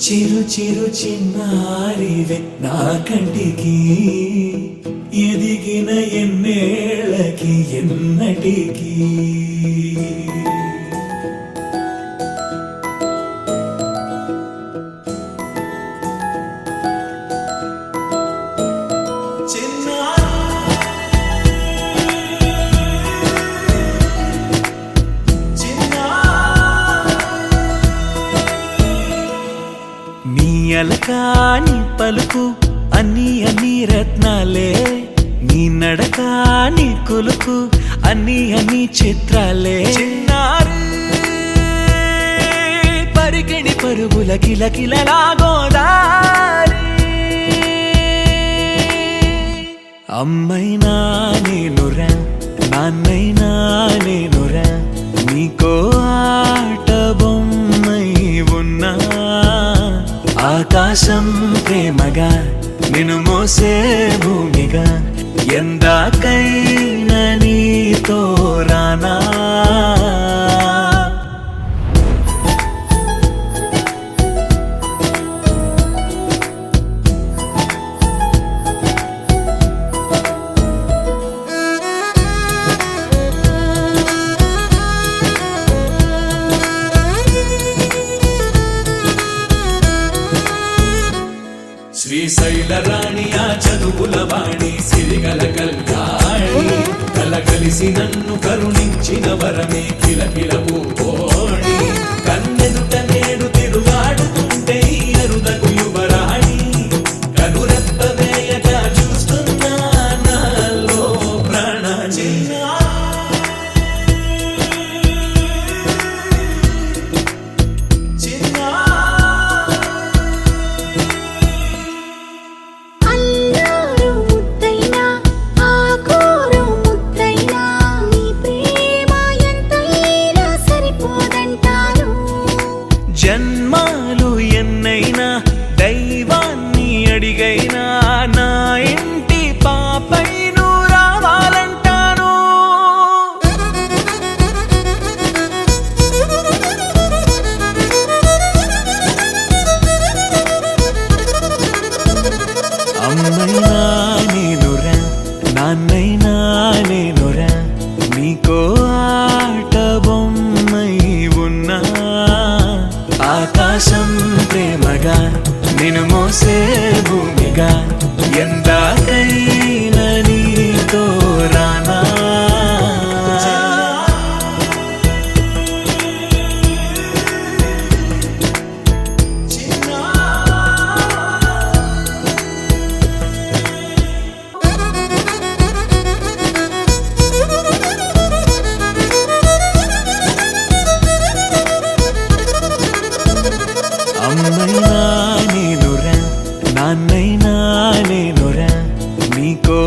చిరు చిరు చిన్నారివే నా కంటికి ఎదిగిన ఎన్నేళ్ళకి ఎన్నటికి అలకాని పలుకు అన్ని అన్ని రత్నాలే నీ నడకాని కులుకు అన్ని అన్ని చిత్రాలే చిన్నారు పరికిణి పరుగుల కిలకిలలాగోదారి అమ్మైనా నేనురా నాన్నైనా నేనురా నీకో ఆట బొమ్మై ఉన్నా ఆకాశం ప్రేమగా నిన్ను మోసే భూమిగా ఎందాకైనా నీతో రానా శ్రీశైల రాణి ఆ చదువుల వాణి సిరిగల కల్యాణి కలగలిసి నన్ను కరుణించిన వరమే కిలకిల పూకోణి కన్నెదుట నేడు తిరుగాడుతుంటే అరుదకు యువరాణి కనురెప్ప వేయగా చూస్తున్నా నాలో ప్రాణ జన్మాలు ఎన్నైనా దైవాన్ని అడిగైనా నా ఇంటి పాపై నువ్వు రావాలంటాను అమ్మైనా నేనురా నాన్నైనా నేనురా నీకో ఆట బొమ్మై ఉన్నా ఆకాశం ప్రేమగా నిన్ను మోసే భూమిగా ఎందాకైనా నీతో రానా అమ్మైనా నేనురా నాన్నైనా నేనురా నీకో